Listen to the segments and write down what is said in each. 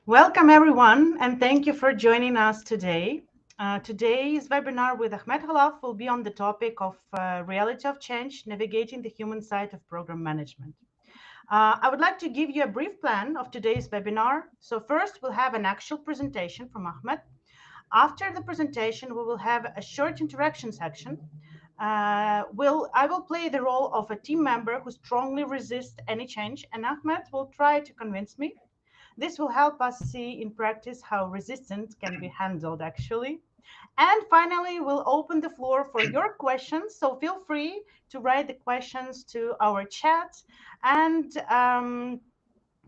Welcome everyone, and thank you for joining us today. Today's webinar with Ahmed Khalaf will be on the topic of reality of change, navigating the human side of program management. I would like to give you a brief plan of today's webinar. So first, we'll have an actual presentation from Ahmed. After the presentation, we will have a short interaction section. I will play the role of a team member who strongly resists any change, and Ahmed will try to convince me. This will help us see in practice how resistance can be handled actually. And finally, we'll open the floor for your questions. So feel free to write the questions to our chat. And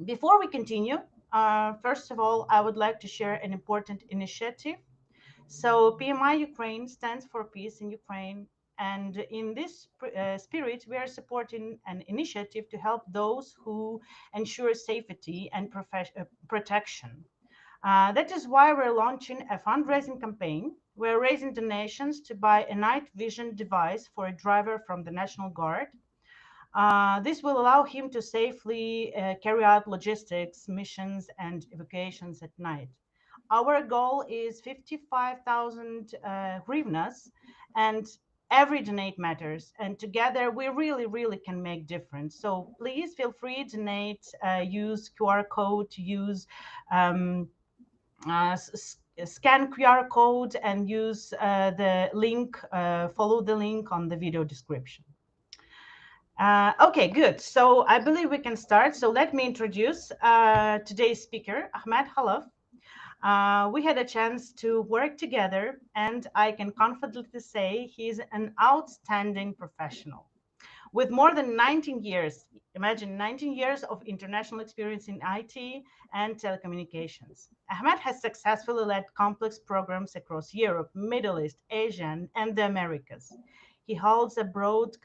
before we continue, first of all, I would like to share an important initiative. So PMI Ukraine stands for Peace in Ukraine. And in this spirit, we are supporting an initiative to help those who ensure safety and protection. That is why we're launching a fundraising campaign. We're raising donations to buy a night vision device for a driver from the National Guard. This will allow him to safely carry out logistics, missions, and evacuations at night. Our goal is 55,000 hryvnias, and every donate matters. And together, we really can make difference. So please feel free to donate, use QR code, use scan QR code, and use the link, follow the link on the video description. Okay, good. So I believe we can start. So let me introduce today's speaker, Ahmed Khalaf. We had a chance to work together, and I can confidently say he's an outstanding professional. With more than 19 years, imagine 19 years of international experience in IT and telecommunications. Ahmed has successfully led complex programs across Europe, Middle East, Asia, and the Americas. He holds a broad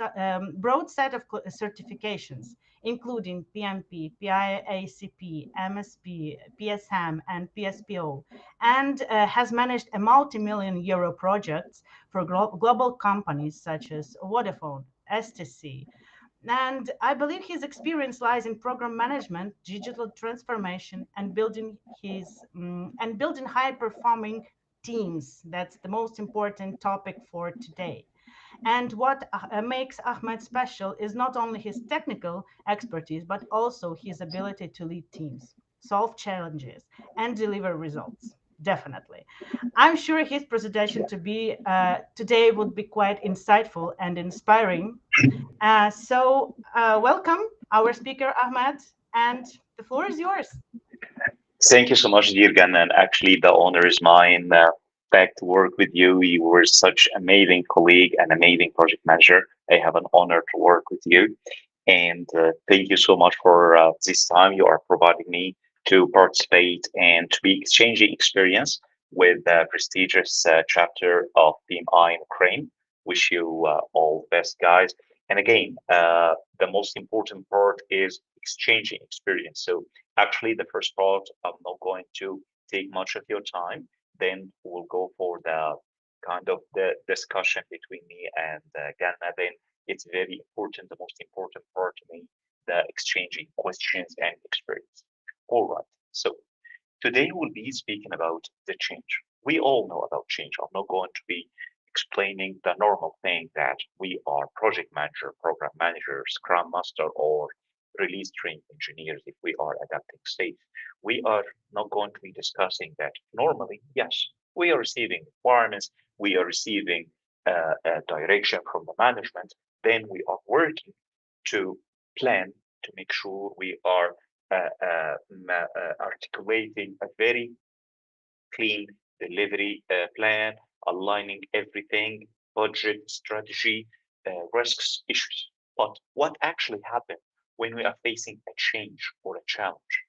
set of certifications, including PMP, PIACP, MSP, PSM, and PSPO, and has managed a multi-million euro projects for global companies such as Vodafone, STC. And I believe his experience lies in program management, digital transformation, and building high-performing teams. That's the most important topic for today. And what makes Ahmed special is not only his technical expertise, but also his ability to lead teams, solve challenges, and deliver results. Definitely. I'm sure his presentation today would be quite insightful and inspiring. Welcome our speaker, Ahmed, and the floor is yours. Thank you so much, Dirgan. And actually, the honor is mine. Back to work with you. You were such amazing colleague and amazing project manager. I have an honor to work with you. And thank you so much for this time you are providing me to participate and to be exchanging experience with the prestigious chapter of PMI Ukraine. Wish you all the best, guys. And again, the most important part is exchanging experience. So actually, the first part, I'm not going to take much of your time. Then we'll go for the kind of the discussion between me and Ganna. Then it's very important, the most important part to me, the exchanging questions and experience. All right. So today we'll be speaking about the change. We all know about change. I'm not going to be explaining the normal thing that we are project manager, program manager, scrum master, or release trained engineers if we are adapting state. We are not going to be discussing that normally. Yes, we are receiving requirements, we are receiving a direction from the management. Then we are working to plan to make sure we are articulating a very clean delivery plan, aligning everything, budget, strategy, risks, issues. But what actually happened when we are facing a change or a challenge?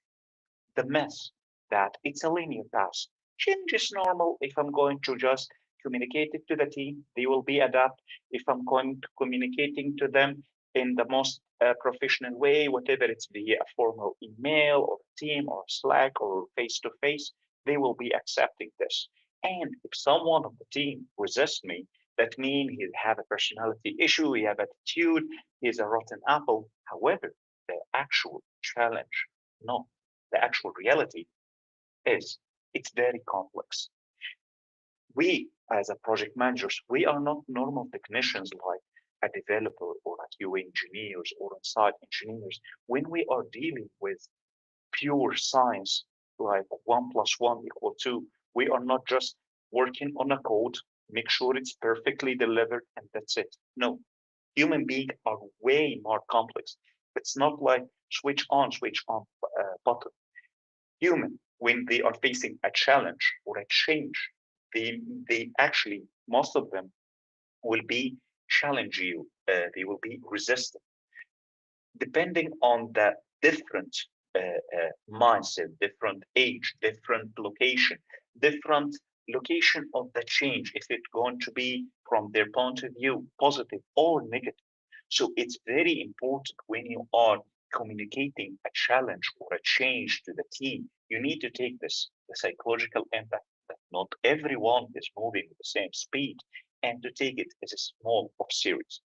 The mess that it's a linear path. Change is normal. If I'm going to just communicate it to the team, they will be adapt. If I'm going to communicating to them in the most professional way, whatever it's be a formal email or team or Slack or face to face, they will be accepting this. And if someone of the team resists me, that means he have a personality issue, he have attitude, he's a rotten apple. However, the actual challenge, no, the actual reality is it's very complex. We, as a project managers, we are not normal technicians like a developer or a QA engineers or on-site engineers. When we are dealing with pure science, like 1 + 1 = 2, we are not just working on a code, make sure it's perfectly delivered, and that's it. No, human beings are way more complex. It's not like switch on button. Human, when they are facing a challenge or a change, they actually, most of them will be challenge you. They will be resistant, depending on the different mindset, different age, different location of the change, if it's going to be from their point of view, positive or negative. So it's very important when you are communicating a challenge or a change to the team, you need to take the psychological impact that not everyone is moving at the same speed, and to take it as a small of series.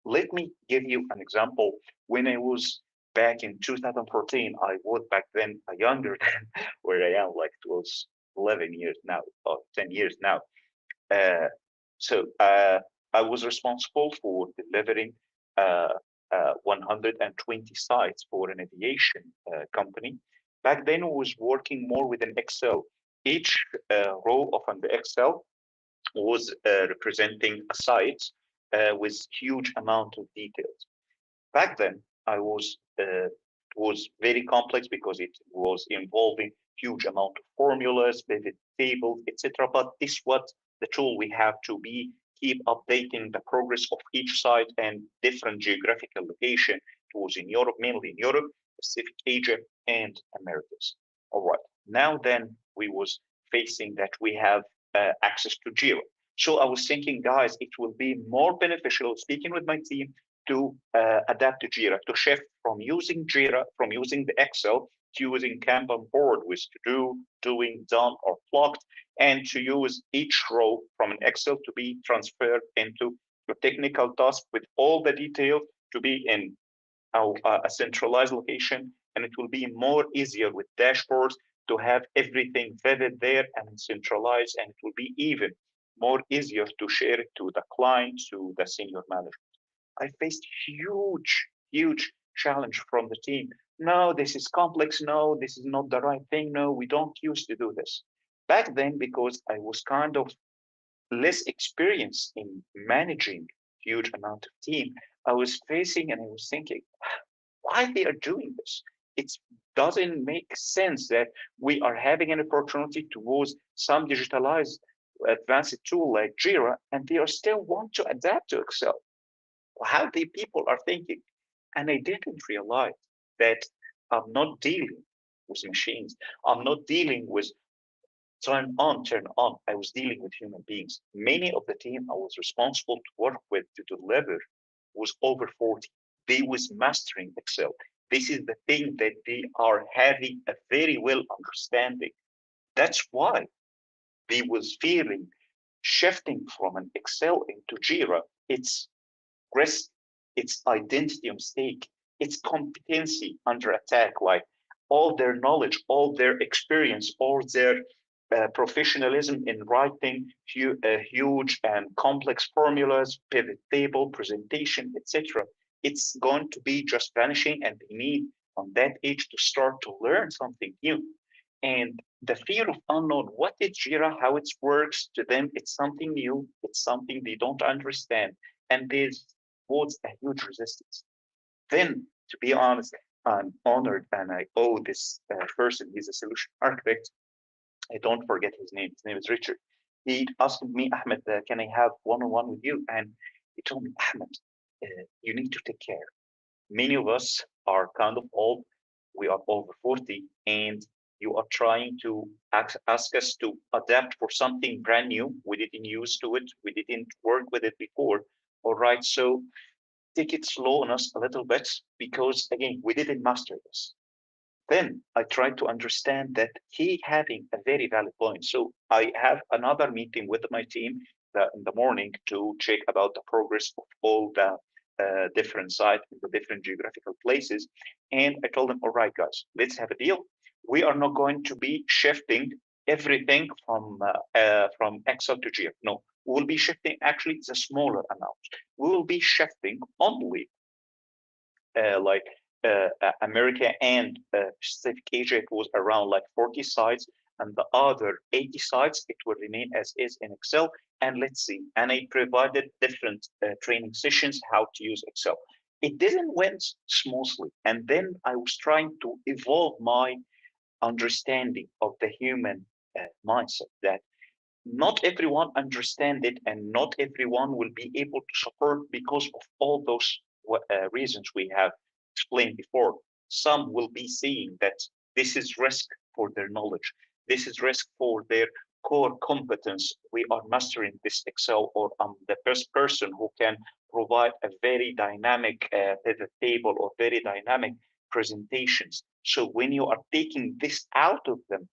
Let me give you an example. When I was back in 2014, I was back then a younger than where I am, like it was 11 years now, or 10 years now. So I was responsible for delivering 120 sites for an aviation company. Back then, I was working more with an Excel. Each row of an Excel was representing a site with huge amount of details. Back then, I was it was very complex because it was involving huge amount of formulas, pivot tables, etc. But this what the tool we have to be keep updating the progress of each site and different geographical location. It was in Europe, mainly in Europe, Pacific, Asia, and Americas. All right. Now then, we was facing that we have access to Jira. So I was thinking, guys, it will be more beneficial speaking with my team to adapt to Jira, to shift from using Jira, from using the Excel to using Kanban board with to do, doing, done, or blocked, and to use each row from an Excel to be transferred into a technical task with all the detail to be in a centralized location, and it will be more easier with dashboards to have everything vivid there and centralized, and it will be even more easier to share it to the client, to the senior manager. I faced huge challenge from the team. No, this is complex. No, this is not the right thing. No, we don't used to do this. Back then, because I was kind of less experienced in managing huge amount of team, I was facing and I was thinking, why they are doing this? It doesn't make sense that we are having an opportunity to use some digitalized advanced tool like Jira, and they are still want to adapt to Excel. How the people are thinking. And I didn't realize that I'm not dealing with machines. I'm not dealing with turn on, turn on. I was dealing with human beings. Many of the team I was responsible to work with to deliver was over 40. They was mastering Excel. This is the thing that they are having a very well understanding. That's why they was feeling shifting from an Excel into Jira. It's risk, it's identity on stake, it's competency under attack, like all their knowledge, all their experience, all their professionalism in writing huge and complex formulas, pivot table, presentation, etc. It's going to be just vanishing, and they need on that age to start to learn something new. And the fear of unknown, what is Jira, how it works to them, it's something new, it's something they don't understand. And there's was a huge resistance. Then, to be honest, I'm honored and I owe this person, he's a solution architect. I don't forget his name. His name is Richard. He asked me, Ahmed, can I have one-on-one with you? And he told me, Ahmed, you need to take care. Many of us are kind of old. We are over 40, and you are trying to ask us to adapt for something brand new. We didn't use to it. We didn't work with it before. All right, so take it slow on us a little bit, because again, we didn't master this. Then I tried to understand that he having a very valid point. So I have another meeting with my team in the morning to check about the progress of all the different sites in the different geographical places. And I told them, all right, guys, let's have a deal. We are not going to be shifting everything from Excel to GF. No, we will be shifting actually the smaller amounts. We will be shifting only America and Pacific Asia. It was around like 40 sites, and the other 80 sites, it will remain as is in Excel. And let's see, and I provided different training sessions how to use Excel. It didn't went smoothly, and then I was trying to evolve my understanding of the human mindset, that not everyone understand it, and not everyone will be able to support because of all those reasons we have explained before. Some will be seeing that this is risk for their knowledge, this is risk for their core competence. We are mastering this Excel, or I'm the first person who can provide a very dynamic pivot table or very dynamic presentations. So when you are taking this out of them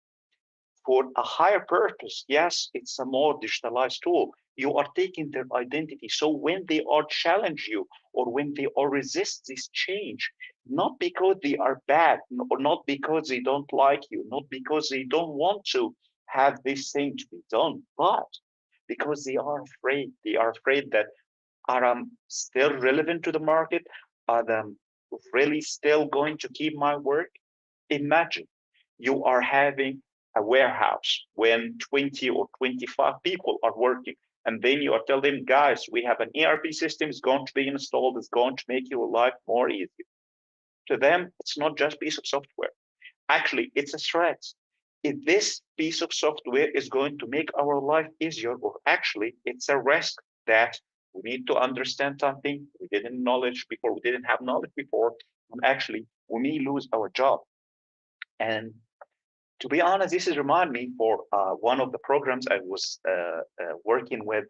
for a higher purpose, yes, it's a more digitalized tool. You are taking their identity. So when they are challenge you, or when they are resist this change, not because they are bad, or not because they don't like you, not because they don't want to have this thing to be done, but because they are afraid. They are afraid that, are I still relevant to the market? Are they really still going to keep my work? Imagine you are having a warehouse when 20 or 25 people are working, and then you are telling them, guys, we have an ERP system, it's going to be installed, it's going to make your life more easy. To them, it's not just a piece of software. Actually, it's a threat. If this piece of software is going to make our life easier, or actually it's a risk that we need to understand something we didn't knowledge before, we didn't have knowledge before, and actually we may lose our job. And to be honest, this is remind me for one of the programs I was working with,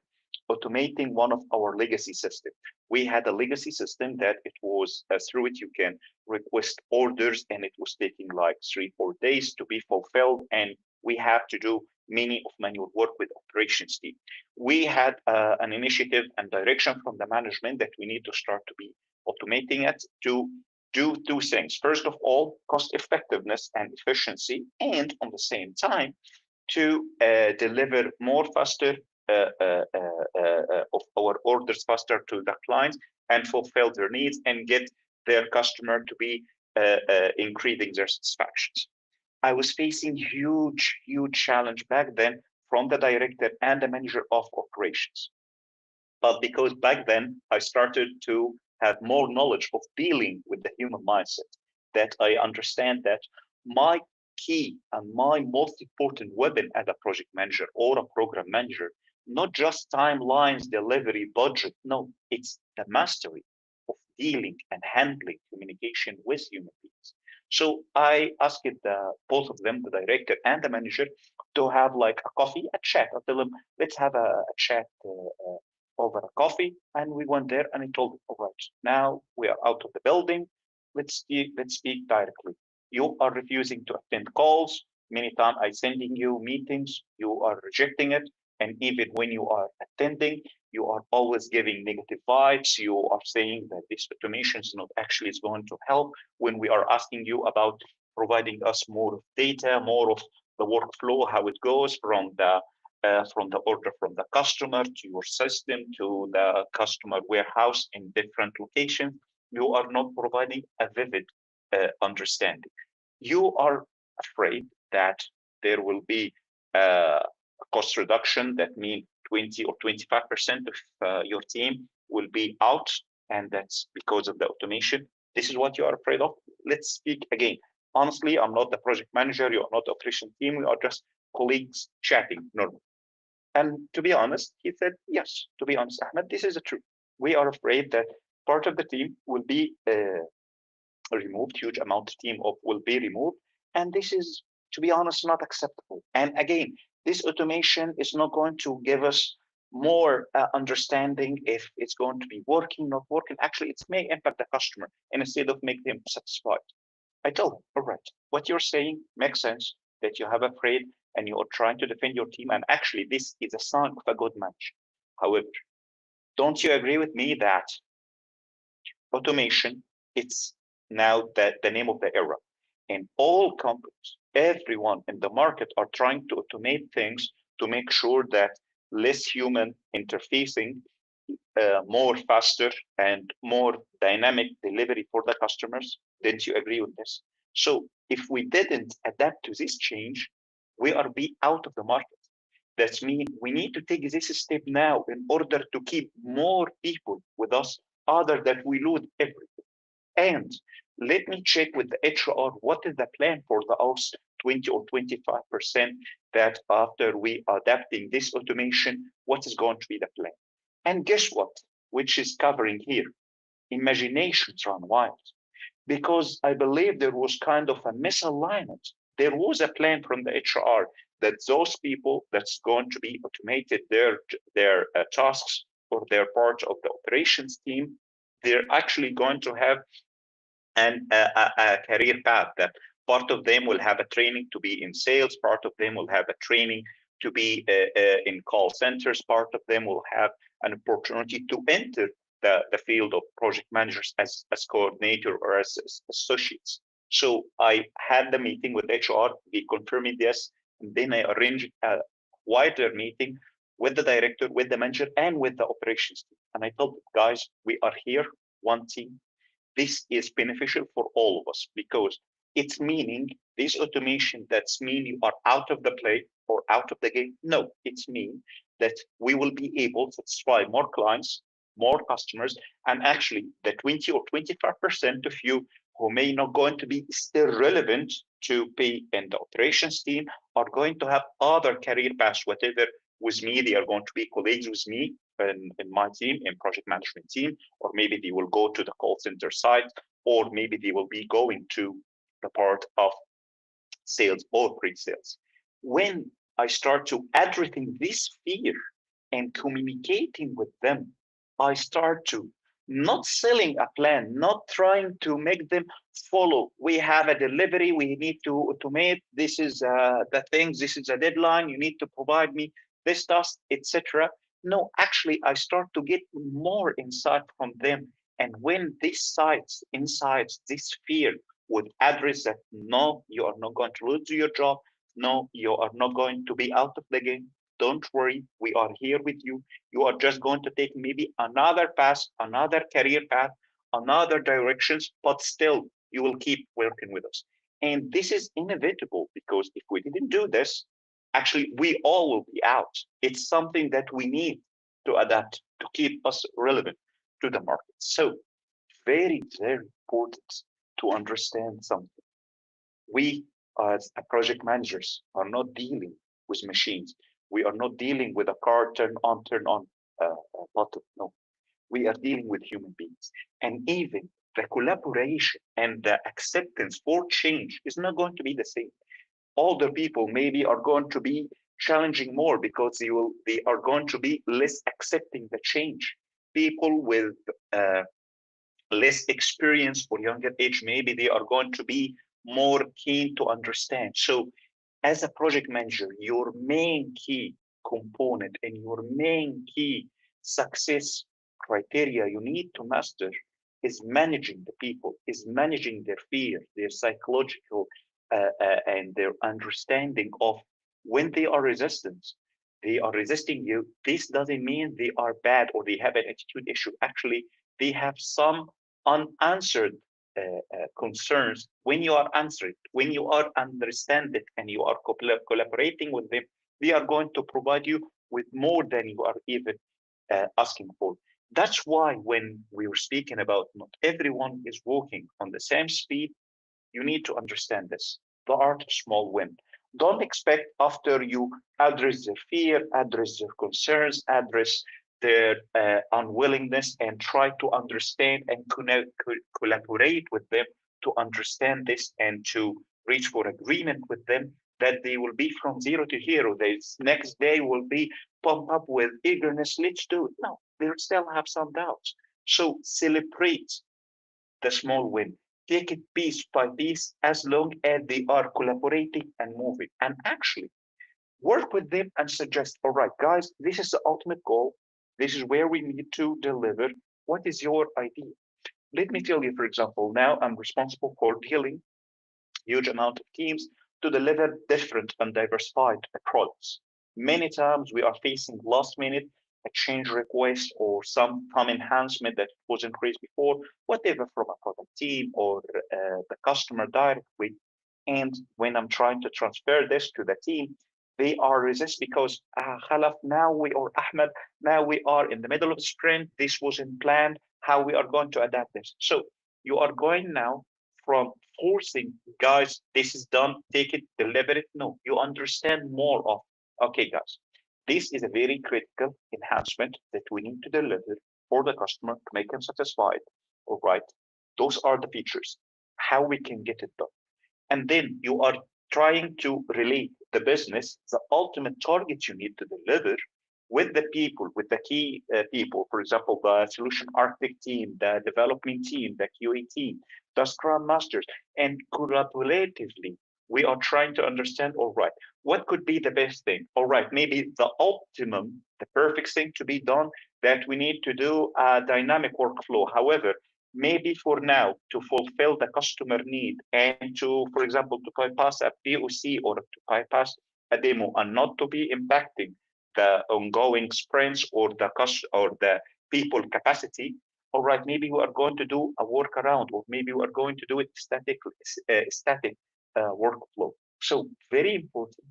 automating one of our legacy systems. We had a legacy system that it was through it you can request orders, and it was taking like 3-4 days to be fulfilled, and we have to do many of manual work with operations team. We had an initiative and direction from the management that we need to start to be automating it to do two things. First of all, cost effectiveness and efficiency, and on the same time, to deliver more faster of our orders faster to the clients, and fulfill their needs, and get their customer to be increasing their satisfactions. I was facing huge challenge back then from the director and the manager of operations. But because back then I started to have more knowledge of dealing with the human mindset, that I understand that my key and my most important weapon as a project manager or a program manager, not just timelines, delivery, budget. No, it's the mastery of dealing and handling communication with human beings. So I asked both of them, the director and the manager, to have like a coffee, a chat. I tell them, let's have a chat over a coffee. And we went there, and I told them, all right, now we are out of the building. Let's speak directly. You are refusing to attend calls. Many times I sending you meetings, you are rejecting it. And even when you are attending, you are always giving negative vibes. You are saying that this automation is not actually is going to help, when we are asking you about providing us more of data, more of the workflow, how it goes from the order from the customer to your system to the customer warehouse in different locations. You are not providing a vivid understanding. You are afraid that there will be a cost reduction, that means 20 or 25% of your team will be out, and that's because of the automation. This is what you are afraid of. Let's speak again. Honestly, I'm not the project manager, you're not the operation team, we are just colleagues chatting normally. And to be honest, he said, yes, to be honest, Ahmed, this is the truth. We are afraid that part of the team will be removed, huge amount of team will be removed. And this is, to be honest, not acceptable. And again, this automation is not going to give us more understanding if it's going to be working, not working. Actually, it may impact the customer, and instead of make them satisfied. I told him, all right, what you're saying makes sense, that you have afraid and you're trying to defend your team. And actually, this is a sign of a good match. However, don't you agree with me that automation, it's now the name of the era? In all companies, everyone in the market are trying to automate things to make sure that less human interfacing, more faster and more dynamic delivery for the customers. Didn't you agree with this? So if we didn't adapt to this change, we are be out of the market. That means we need to take this step now in order to keep more people with us, other than we lose everything. And let me check with the HR, what is the plan for the us 20 or 25% that after we adapting this automation, what is going to be the plan? And guess what? Which is covering here? Imaginations run wild. Because I believe there was kind of a misalignment. There was a plan from the HR that those people that's going to be automated their tasks or their part of the operations team, they're actually going to have a career path that part of them will have a training to be in sales, part of them will have a training to be in call centers, part of them will have an opportunity to enter the field of project managers as coordinator or as associates. So I had the meeting with HR, they confirmed this, and then I arranged a wider meeting with the director, with the manager, and with the operations team. And I told them, guys, we are here, one team. This is beneficial for all of us because it's meaning this automation that's mean you are out of the play or out of the game. No, it's mean that we will be able to satisfy more clients, more customers, and actually the 20 or 25% of you who may not going to be still relevant to be in the operations team are going to have other career paths, whatever with me, they are going to be colleagues with me in my team, in project management team, or maybe they will go to the call center side, or maybe they will be going to the part of sales or pre-sales. When I start to addressing this fear and communicating with them, I start to not selling a plan, not trying to make them follow. We have a delivery, we need to automate. This is the things, this is a deadline, you need to provide me this task, etc. No, actually, I start to get more insight from them. And when these insights, this fear would address that, no, you are not going to lose your job. No, you are not going to be out of the game. Don't worry, we are here with you. You are just going to take maybe another path, another career path, another directions, but still you will keep working with us. And this is inevitable because if we didn't do this, actually we all will be out. It's something that we need to adapt to keep us relevant to the market. So very, very important to understand something. We as project managers are not dealing with machines. We are not dealing with a car turn on button. No, we are dealing with human beings. And even the collaboration and the acceptance for change is not going to be the same. Older people maybe are going to be challenging more because they are going to be less accepting the change. People with less experience or younger age, maybe they are going to be more keen to understand. So as a project manager, your main key component and your main key success criteria you need to master is managing the people, is managing their fear, their psychological and their understanding of when they are resistant, they are resisting you. This doesn't mean they are bad or they have an attitude issue. Actually, they have some unanswered concerns. When you are answered, when you are understand it and you are collaborating with them, they are going to provide you with more than you are even asking for. That's why when we were speaking about not everyone is walking on the same speed, you need to understand this, the art of small win. Don't expect after you address their fear, address their concerns, address their unwillingness and try to understand and collaborate with them to understand this and to reach for agreement with them, that they will be from zero to hero. This next day will be pumped up with eagerness, let's do it. No, they'll still have some doubts. So celebrate the small win. Take it piece by piece as long as they are collaborating and moving. And actually work with them and suggest, all right, guys, this is the ultimate goal. This is where we need to deliver. What is your idea? Let me tell you, for example, now I'm responsible for dealing huge amount of teams. to deliver different and diversified products. Many times we are facing last minute a change request or some enhancement that wasn't raised before, whatever from a product team or the customer directly. And when I'm trying to transfer this to the team, they are resist because Khalaf, now we or Ahmed, now we are in the middle of the sprint. This wasn't planned. How we are going to adapt this? So you are going now from forcing guys, this is done, take it, deliver it. No, you understand more of, okay, guys, this is a very critical enhancement that we need to deliver for the customer to make them satisfied. All right, those are the features, how we can get it done. And then you are trying to relate the business, the ultimate target you need to deliver with the people, with the key people, for example, the solution architect team, the development team, the QA team, the Scrum Masters, and collaboratively, we are trying to understand, all right, what could be the best thing? All right, maybe the optimum, the perfect thing to be done, that we need to do a dynamic workflow. However, maybe for now, to fulfill the customer need and to, for example, to bypass a POC or to bypass a demo and not to be impacting the ongoing sprints or the people capacity, all right, maybe we are going to do a workaround, or maybe we are going to do it static workflow. So very important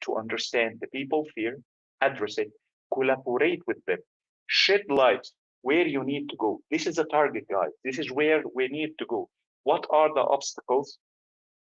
to understand the people fear, address it, collaborate with them, shed light where you need to go. This is the target, guys. This is where we need to go. What are the obstacles?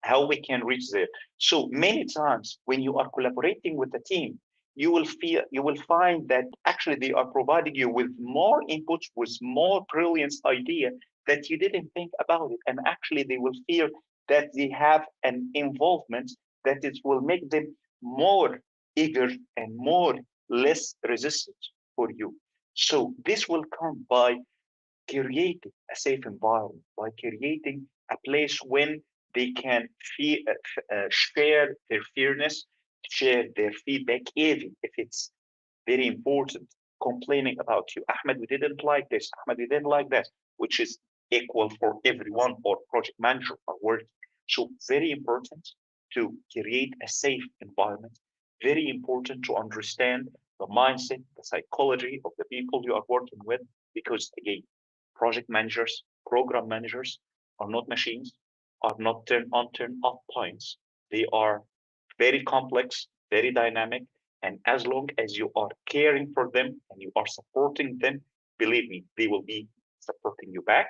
How we can reach there? So many times when you are collaborating with the team, you will find that actually they are providing you with more inputs, with more brilliant idea that you didn't think about it. And actually they will feel that they have an involvement that it will make them more eager and more less resistant for you. So this will come by creating a safe environment, by creating a place when they can share their fearness, share their feedback, even if it's very important, complaining about you. Ahmed, we didn't like this. Ahmed, we didn't like that, which is equal for everyone or project manager or work. So very important to create a safe environment. Very important to understand the mindset, the psychology of the people you are working with, because again, project managers, program managers are not machines, are not turn on, turn off points. They are very complex, very dynamic. And as long as you are caring for them and you are supporting them, believe me, they will be supporting you back.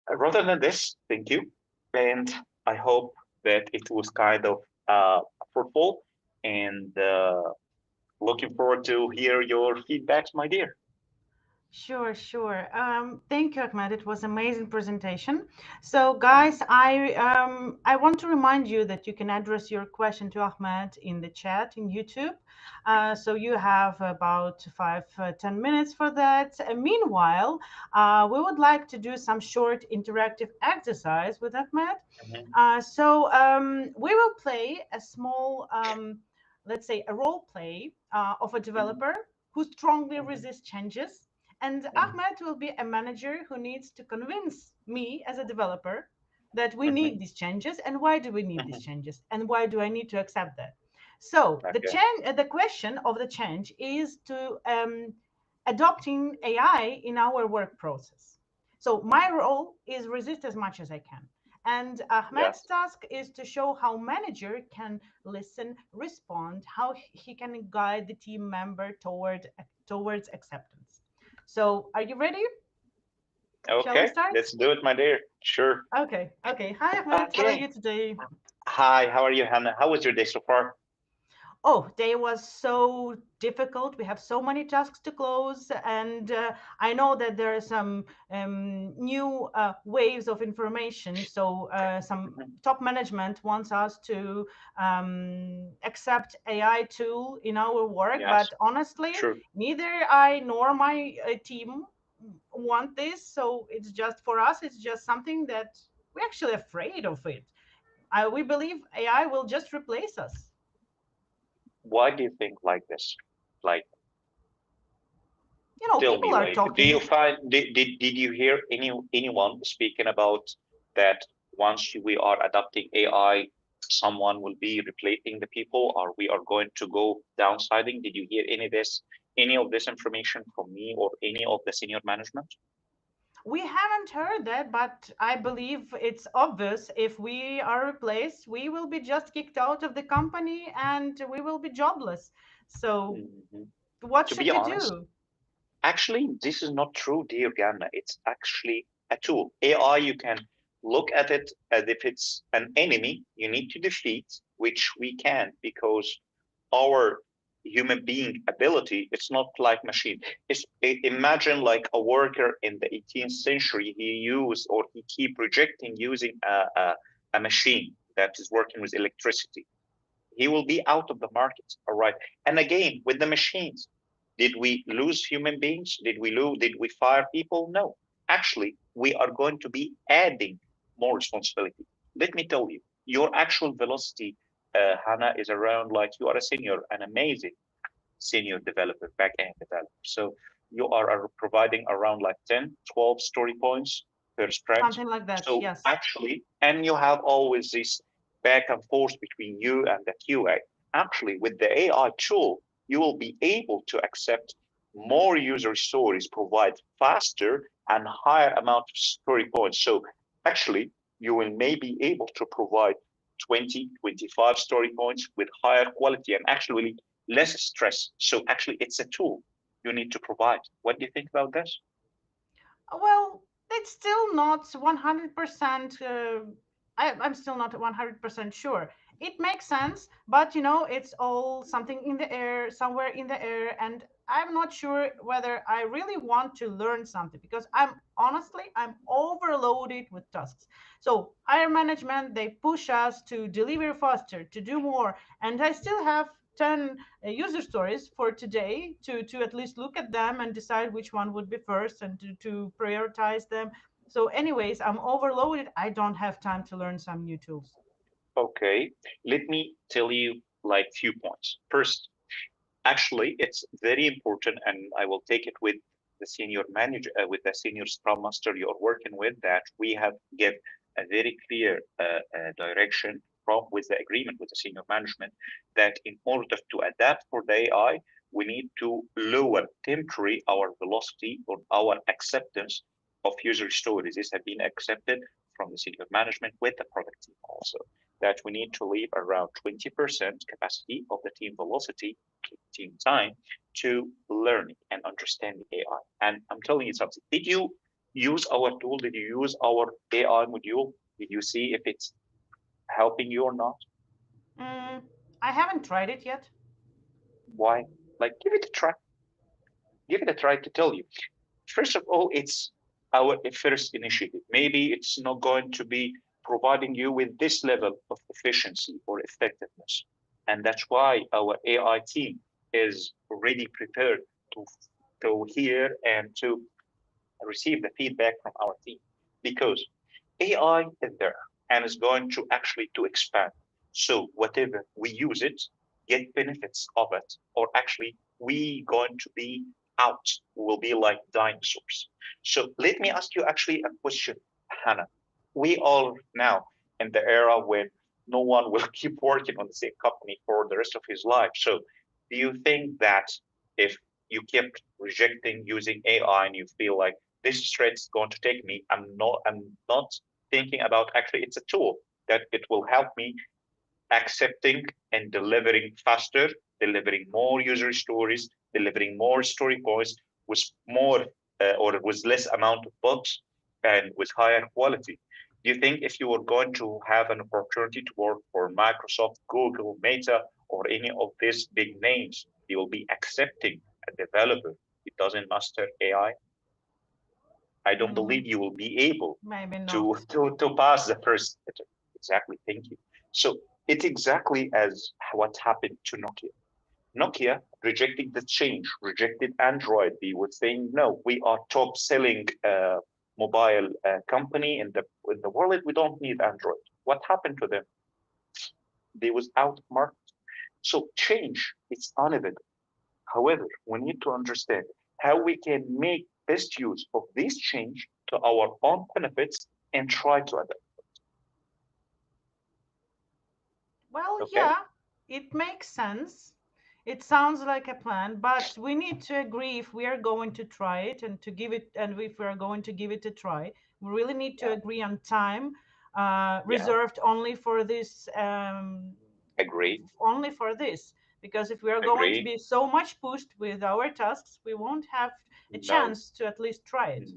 Rather than this, thank you. And I hope that it was kind of fruitful, and looking forward to hear your feedbacks, my dear. Sure, sure. Thank you, Ahmed. It was amazing presentation. So, guys, I want to remind you that you can address your question to Ahmed in the chat in YouTube. So you have about 10 minutes for that. Meanwhile, we would like to do some short interactive exercise with Ahmed. So we will play a small, let's say, a role play of a developer who strongly resists changes. And Ahmed will be a manager who needs to convince me as a developer that we need these changes, and why do we need these changes, and why do I need to accept that? So the question of the change is to adopting AI in our work process. So my role is resist as much as I can. And Ahmed's task is to show how manager can listen, respond, how he can guide the team member towards acceptance. So are you ready? Okay, let's do it, my dear. Sure. Okay. Hi, Ahmed. How are you today? Hi, how are you, Hannah? How was your day so far? Oh, day was so difficult. We have so many tasks to close, and I know that there are some new waves of information. So some top management wants us to accept AI tool in our work, but honestly, neither I nor my team want this. So it's just for us. It's just something that we're actually afraid of it. We believe AI will just replace us. Why do you think like this? Like, people are talking. Do you find did you hear anyone speaking about that once we are adopting AI, someone will be replacing the people, or we are going to go downsizing? Did you hear any of this information from me or any of the senior management? We haven't heard that, but I believe it's obvious. If we are replaced, we will be just kicked out of the company and we will be jobless. So what To should be we honest, do? actually, this is not true, dear Ganna. It's actually a tool. AI, you can look at it as if it's an enemy you need to defeat, which we can, because our human being ability, it's not like machine. Imagine like a worker in the 18th century, he used or he keep rejecting using a machine that is working with electricity. He will be out of the market, all right? And again, with the machines, did we lose human beings? Did we fire people? No. Actually, we are going to be adding more responsibility. Let me tell you, your actual velocity, Hannah, is around like you are a senior, an amazing senior developer, backend developer. So you are providing around like 10, 12 story points per sprint. Something like that, So yes. actually, and you have always this back and forth between you and the QA. Actually, with the AI tool, you will be able to accept more user stories, provide faster and higher amount of story points. So actually, you will maybe able to provide 20, 25 story points with higher quality and actually less stress. So actually, it's a tool you need to provide. What do you think about this? Well, it's still not 100%. I'm still not 100% sure. It makes sense, but it's all something in the air, somewhere in the air, and I'm not sure whether I really want to learn something because I'm overloaded with tasks. So higher management, they push us to deliver faster, to do more, and I still have 10 user stories for today to at least look at them and decide which one would be first and to prioritize them. So anyways, I'm overloaded. I don't have time to learn some new tools. Okay, let me tell you like few points. First, actually, it's very important, and I will take it with the senior manager, with the senior scrum master you're working with, that we have give a very clear direction from with the agreement with the senior management that in order to adapt for the AI, we need to lower temporarily our velocity or our acceptance of user stories. This has been accepted from the senior management with the product team also, that we need to leave around 20% capacity of the team velocity, team time, to learning and understanding AI. And I'm telling you something. Did you use our tool? Did you use our AI module? Did you see if it's helping you or not? I haven't tried it yet. Why? Like, give it a try. Give it a try to tell you. First of all, it's our first initiative. Maybe it's not going to be providing you with this level of efficiency or effectiveness. And that's why our AI team is already prepared to hear and to receive the feedback from our team, because AI is there and is going to actually to expand. So whatever we use it, get benefits of it, or actually we going to be out, will be like dinosaurs. So let me ask you actually a question, Hannah. We are now in the era when no one will keep working on the same company for the rest of his life. So do you think that if you kept rejecting using AI and you feel like this threat's going to take me, I'm not thinking about actually it's a tool that it will help me accepting and delivering faster, delivering more user stories, delivering more story points with more or with less amount of bugs and with higher quality. Do you think if you were going to have an opportunity to work for Microsoft, Google, Meta, or any of these big names, you will be accepting a developer who doesn't master AI? I don't believe you will be able Maybe to, not. to pass the first letter. Exactly, thank you. So it's exactly as what happened to Nokia. Nokia rejected the change, rejected Android. They were saying, no, we are top selling mobile company in the world. We don't need Android. What happened to them? They was out of market. So change is inevitable. However, we need to understand how we can make best use of this change to our own benefits and try to adapt. Well, Okay. yeah, it makes sense. It sounds like a plan, but we need to agree if we are going to try it and to give it, and if we are going to give it a try, we really need to Yeah. agree on time Yeah. reserved only for this, Agree. only for this. Because if we are going to Agree. be so much pushed with our tasks, we won't have a No. chance to at least try it.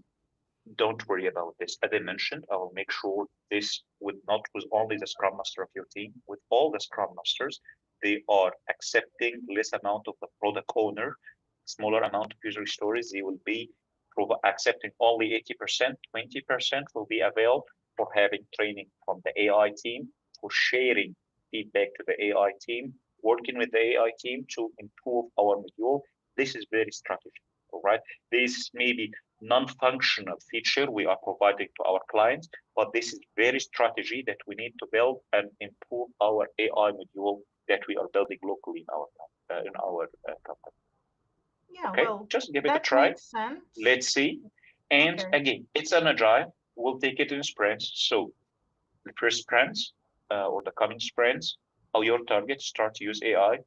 Don't worry about this. As I mentioned, I will make sure this with not with only the Scrum Master of your team, with all the Scrum Masters, they are accepting less amount of the product owner, smaller amount of user stories. They will be accepting only 80%, 20% will be available for having training from the AI team, for sharing feedback to the AI team, working with the AI team to improve our module. This is very strategic, all right? This may be non-functional feature we are providing to our clients, but this is very strategy that we need to build and improve our AI module that we are building locally in our company. Yeah, Okay, well, just give it a that try. makes sense. Let's see. And Okay. again, it's an agile. We'll take it in sprints. So the first sprints or the coming sprints, how your targets start to use AI,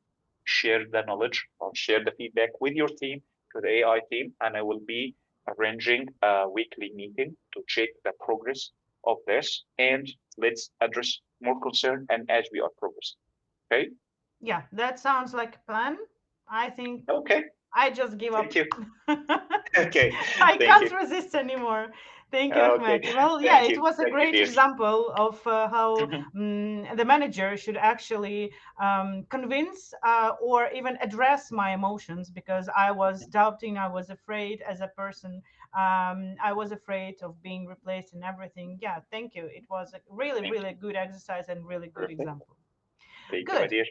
share the knowledge or share the feedback with your team to the AI team, and I will be arranging a weekly meeting to check the progress of this, and let's address more concern and as we are progressing. Okay. Yeah, that sounds like a plan. I think Okay. I just give up. Thank you. Okay. I Thank can't you. resist anymore. Thank you, Okay. Ahmed. Well, yeah, Thank it you. was a Thank you, great dear. example of how Mhm. the manager should actually convince or even address my emotions, because I was doubting, I was afraid as a person. I was afraid of being replaced and everything. Yeah, thank you. It was a really, Thank really you. good exercise and really good Perfect. example. Thank you, my Good. dear.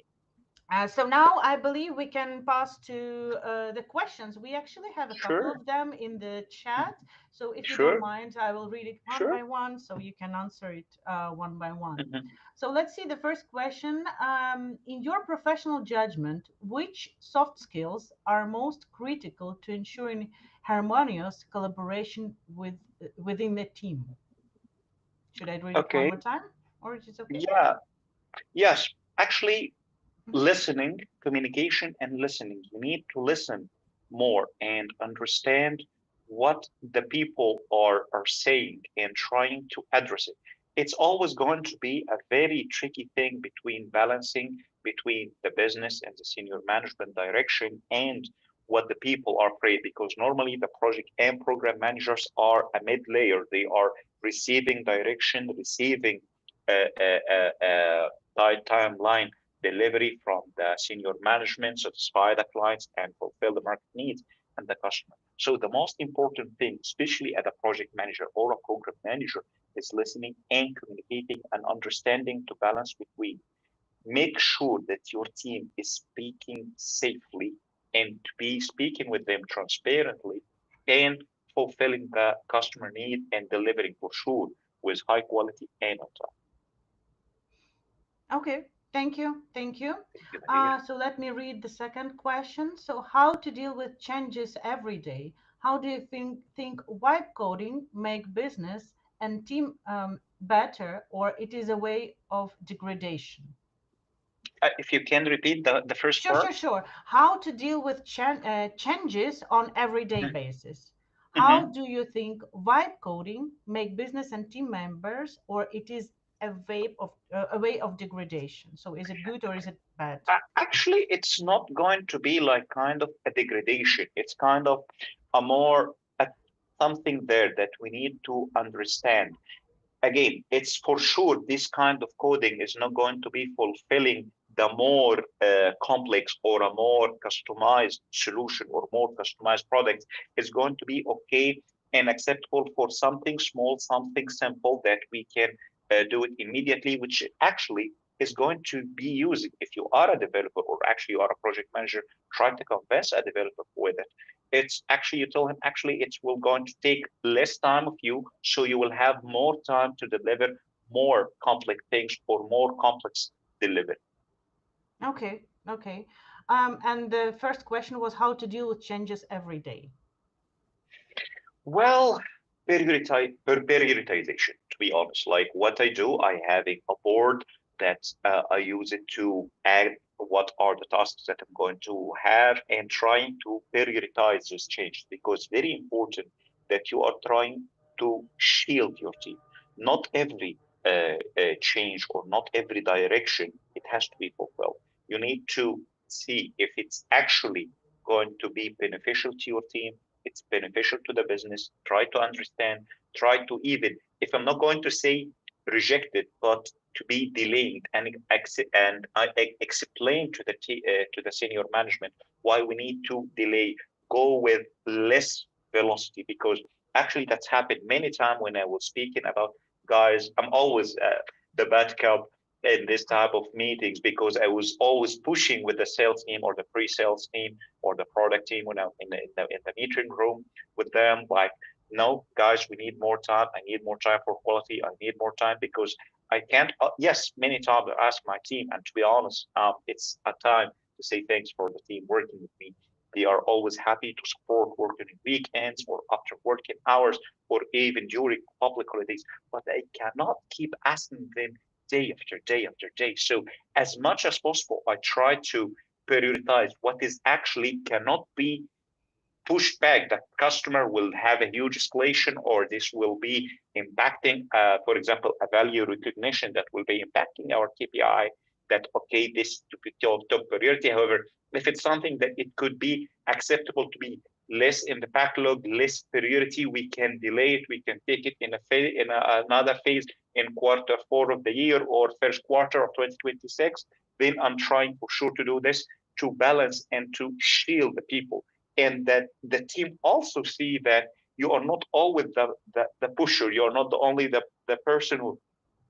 So now I believe we can pass to the questions. We actually have a couple Sure. of them in the chat. So if you don't Sure. mind, I will read it one Sure. by one so you can answer it one by one. Mhm. So let's see the first question. In your professional judgment, which soft skills are most critical to ensuring harmonious collaboration within the team? Should I read it one Okay. more time, or is it okay? Yeah. Yes. Actually, Mhm. listening, communication, and listening. You need to listen more and understand what the people are saying and trying to address it. It's always going to be a very tricky thing between balancing between the business and the senior management direction and what the people are afraid, because normally the project and program managers are a mid layer. They are receiving direction, receiving tight timeline delivery from the senior management, satisfy the clients and fulfill the market needs and the customer. So the most important thing, especially as a project manager or a program manager, is listening and communicating and understanding to balance between. Make sure that your team is speaking safely and to be speaking with them transparently and fulfilling the customer need and delivering for sure with high quality and on time. Okay, thank you. Thank you. Thank you, Nadir. So let me read the second question. So, how to deal with changes every day? How do you think vibe coding make business and team better, or it is a way of degradation? If you can repeat the first Sure, part. sure, sure. How to deal with changes on everyday Mhm. basis? How Mhm. do you think vibe coding make business and team members, or it is a way of degradation? So, is it good or is it bad? Actually, it's not going to be like kind of a degradation. It's kind of a more a, something there that we need to understand. Again, it's for sure this kind of coding is not going to be fulfilling the more complex or a more customized solution or more customized product. Is going to be okay and acceptable for something small, something simple that we can do it immediately, which actually is going to be using. If you are a developer or actually you are a project manager, try to convince a developer with it. It's actually, you tell him actually it's will going to take less time of you, so you will have more time to deliver more complex things or more complex delivery. Okay, okay. And the first question was how to deal with changes every day. Well, prioritization, to be honest. Like what I do, I have a board that I use it to add what are the tasks that I'm going to have and trying to prioritize those changes, because very important that you are trying to shield your team. Not every change or not every direction it has to be fulfilled. You need to see if it's actually going to be beneficial to your team, it's beneficial to the business. Try to understand, try to, even if I'm not going to say reject it, but to be delayed, and I explain to the senior management why we need to delay, go with less velocity, because actually that's happened many times when I was speaking about, guys, I'm always the bad cop in this type of meetings, because I was always pushing with the sales team or the pre-sales team or the product team when I'm in the meeting room with them, like, no, guys, we need more time. I need more time for quality. I need more time because I can't. Yes, many times I ask my team, and to be honest, it's a time to say thanks for the team working with me. They are always happy to support working in weekends or after working hours or even during public holidays. But I cannot keep asking them day after day after day. So as much as possible, I try to prioritize what is actually cannot be pushed back. The customer will have a huge escalation, or this will be impacting, for example, a value recognition that will be impacting our KPI. That, okay, this to be top priority. However, if it's something that it could be acceptable to be less in the backlog, less priority, we can delay it. We can take it in another phase in quarter 4 of the year or first quarter of 2026. Then I'm trying for sure to do this to balance and to shield the people, and that the team also see that you are not always the pusher. You are not only the person who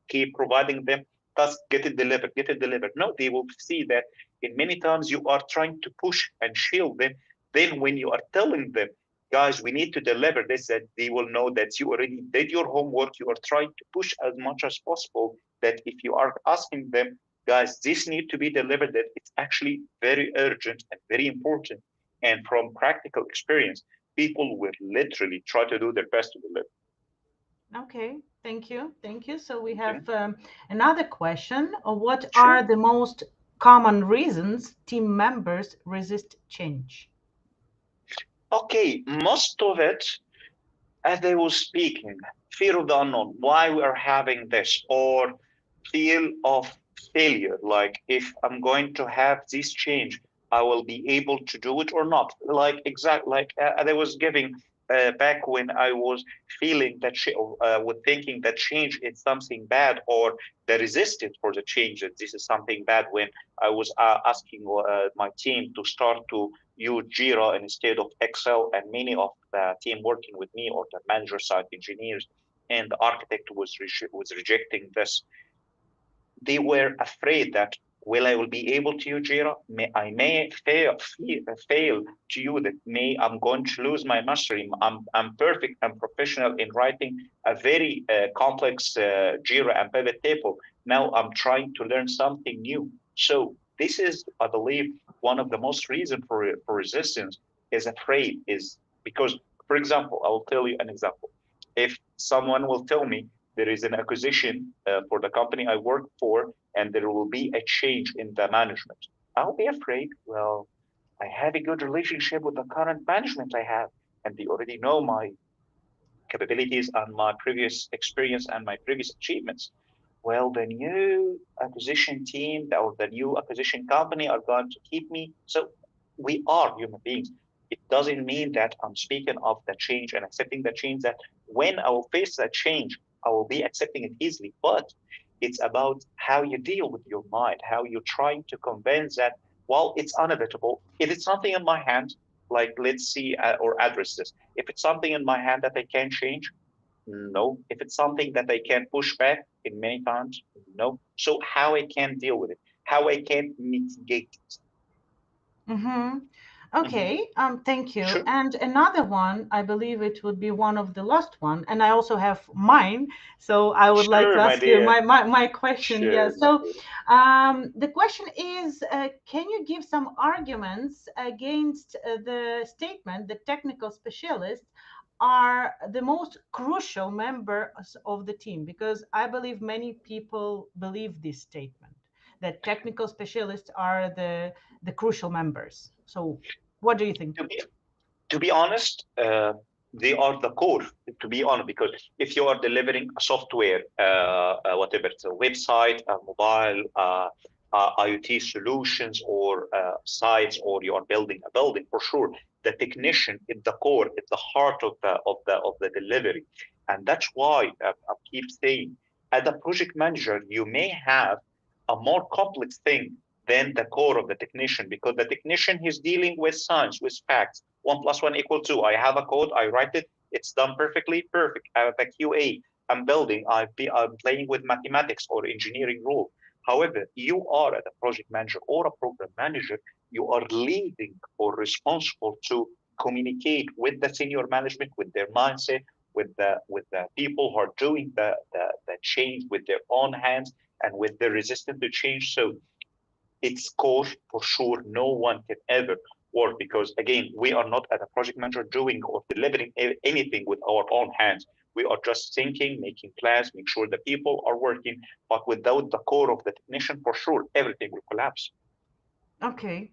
keep providing them tasks, get it delivered, get it delivered. No, they will see that in many times you are trying to push and shield them. Then when you are telling them, guys, we need to deliver this, that they will know that you already did your homework. You are trying to push as much as possible, that if you are asking them, guys, this need to be delivered, that it's actually very urgent and very important. And from practical experience, people will literally try to do their best to deliver. Okay, thank you. Thank you. So we Okay. have another question. What Sure. are the most common reasons team members resist change? Okay, most of it, as they were speaking, fear of the unknown, why we are having this, or fear of failure, like if I'm going to have this change, I will be able to do it or not. Like exact, like I was giving back when I was feeling that with thinking that change is something bad, or the resistance for the change that this is something bad, when I was asking my team to start to use Jira instead of Excel, and many of the team working with me, or the manager side engineers and the architect was rejecting this. They were afraid that, will I will be able to use Jira? I may fail to use it. I'm going to lose my mastery. I'm perfect. I'm professional in writing a very complex Jira and pivot table. Now I'm trying to learn something new. So this is, I believe, one of the most reason for resistance is afraid, is because, for example, I will tell you an example. If someone will tell me there is an acquisition for the company I work for, and there will be a change in the management, I'll be afraid. Well, I have a good relationship with the current management I have, and they already know my capabilities and my previous experience and my previous achievements. Well, the new acquisition team or the new acquisition company are going to keep me. So we are human beings. It doesn't mean that I'm speaking of the change and accepting the change, that when I will face that change, I will be accepting it easily. But it's about how you deal with your mind, how you're trying to convince that, well, it's inevitable. If it's something in my hand, like let's see or address this. If it's something in my hand that I can change, no. If it's something that I can push back in many times, no. So how I can deal with it, how I can mitigate it. Mm-hmm. Mhm. Okay, thank you. Sure. And another one, I believe it would be one of the last one, and I also have mine. So I would like to Sure, my ask you dear. my question. Yeah. Sure, my So dear. the question is, can you give some arguments against the statement that technical specialists are the most crucial members of the team? Because I believe many people believe this statement, that technical specialists are the crucial members. So what do you think? To be honest, they are the core, to be honest, because if you are delivering a software, whatever, it's a website, a mobile, IoT solutions, or sites, or you are building a building, for sure, the technician is the core, it's the heart of the delivery. And that's why I keep saying, as a project manager, you may have a more complex thing than the core of the technician, because the technician is dealing with science, with facts. 1 + 1 = 2. I have a code, I write it, it's done perfectly, perfect. I have a QA, I'm building, I'm playing with mathematics or engineering rule. However, you are as a project manager or a program manager, you are leading or responsible to communicate with the senior management, with their mindset, with the people who are doing the change with their own hands and with the resistance to change. So it's core for sure. No one can ever work, because again, we are not as a project manager doing or delivering anything with our own hands. We are just thinking, making plans, make sure the people are working, but without the core of the technician, for sure, everything will collapse. Okay,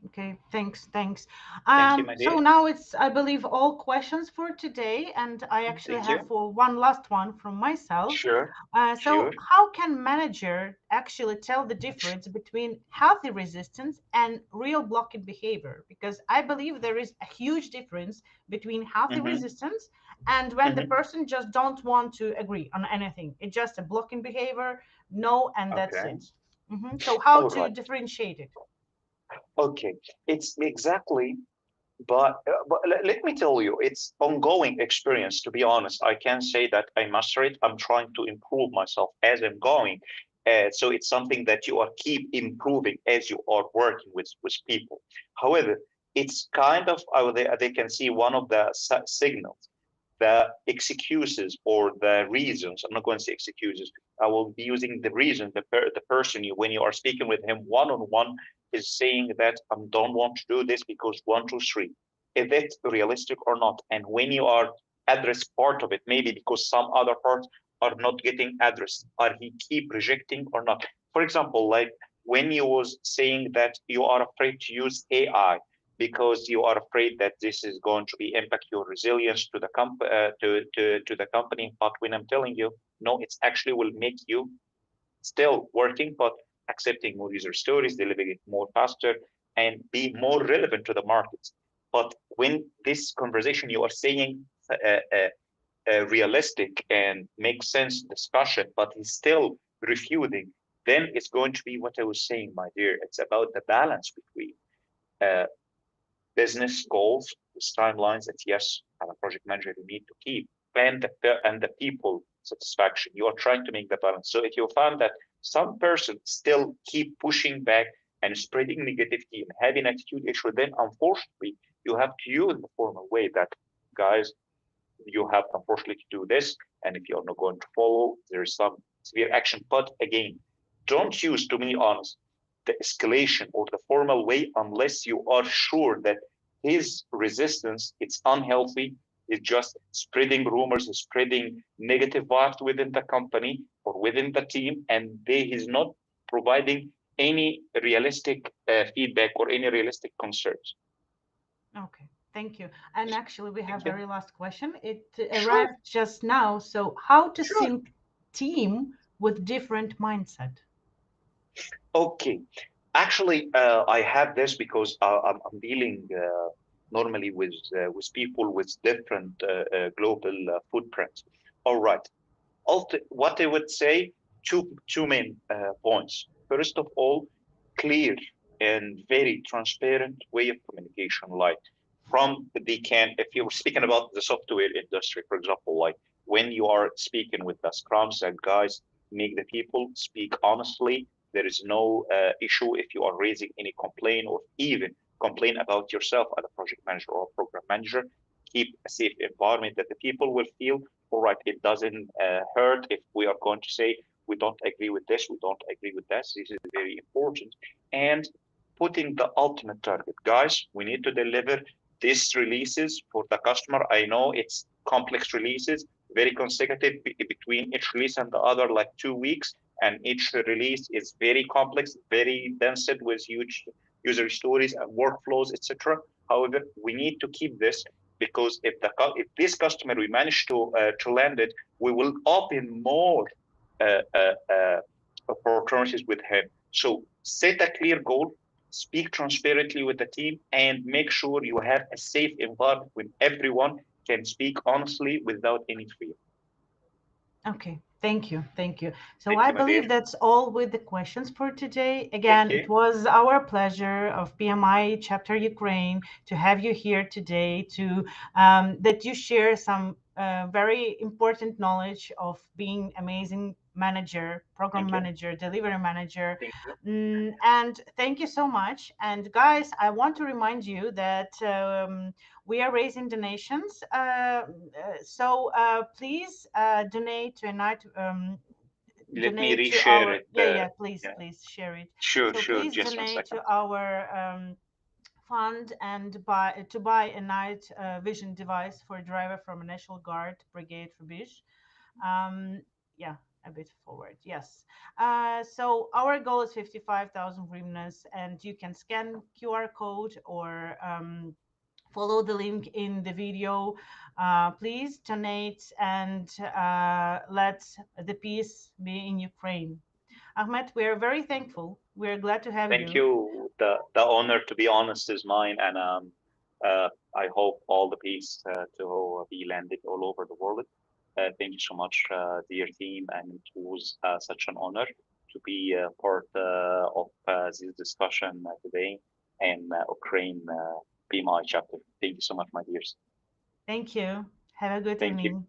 thanks. Thank you, my dear. So now it's, I believe, all questions for today, and I actually have one last one from myself. Sure. So how can manager actually tell the difference between healthy resistance and real blocking behavior? Because I believe there is a huge difference between healthy resistance and when the person just don't want to agree on anything. It's just a blocking behavior, no, and that's it. So how to differentiate it? Okay, it's exactly, but let me tell you, it's ongoing experience. To be honest, I can't say that I master it. I'm trying to improve myself as I'm going. So it's something that you are keep improving as you are working with people. However, it's kind of, they can see one of the signals, the excuses or the reasons. I'm not going to say excuses. I will be using the reason. The person when you are speaking with him one-on-one is saying that I don't want to do this because 1, 2, 3. Is it realistic or not? And when you are address part of it, maybe because some other parts are not getting addressed, are he keep rejecting or not? For example, like when you was saying that you are afraid to use AI because you are afraid that this is going to be impact your resilience to the the company. But when I'm telling you, no, it's actually will make you still working, but accepting more user stories, delivering it more faster, and be more relevant to the markets. But when this conversation you are saying realistic and makes sense discussion, but he's still refuting, then it's going to be what I was saying, my dear. It's about the balance between business goals with timelines that, yes, as a project manager, you need to keep, and the people satisfaction. You are trying to make the balance. So if you found that some person still keep pushing back and spreading negativity and having attitude issue, then unfortunately you have to use the formal way that, guys, you have unfortunately to do this, and if you're not going to follow, there is some severe action. But again, don't use, to be honest, the escalation or the formal way unless you are sure that his resistance, it's unhealthy, it's just spreading rumors, spreading negative vibes within the company or within the team, and he's not providing any realistic feedback or any realistic concerns. Okay, thank you. And actually, we have very last question. It arrived just now. So how to sync team with different mindset? Okay, actually, I have this because I'm dealing normally with people with different global footprints. All right. What I would say, two main points. First of all, clear and very transparent way of communication. Like if you're speaking about the software industry, for example, like when you are speaking with the scrums and guys, make the people speak honestly. There is no issue if you are raising any complaint or even complain about yourself as a project manager or program manager. Keep a safe environment that the people will feel, all right, it doesn't hurt if we are going to say, we don't agree with this, we don't agree with this. This is very important. And putting the ultimate target. Guys, we need to deliver these releases for the customer. I know it's complex releases, very consecutive between each release and the other, like 2 weeks. And each release is very complex, very dense with huge user stories and workflows, etc. However, we need to keep this, because if this customer we manage to land it, we will open more opportunities with him. So set a clear goal, speak transparently with the team, and make sure you have a safe environment when everyone can speak honestly without any fear. Okay, thank you. So Thank I you, my believe dear. that's all with the questions for today. Again, it was our pleasure of PMI Chapter Ukraine to have you here today, to that you share some very important knowledge of being amazing manager, program manager, delivery manager. And thank you so much. And guys, I want to remind you that we are raising donations. So please donate to Unite. Let me reshare it. Please share it. Sure. Please Just donate 1 second. to our fund and to buy a night vision device for a driver from a National Guard Brigade for Bish. A bit forward. Yes. So our goal is 55,000 hryvnias, and you can scan QR code or follow the link in the video. Please donate, and let the peace be in Ukraine. Ahmed, we are very thankful. We're glad to have you. Thank you. The honor, to be honest, is mine, and I hope all the peace to be landed all over the world. Thank you so much, dear team, and it was such an honor to be part of this discussion today in Ukraine PMI chapter. Thank you so much, my dears. Thank you. Have a good evening.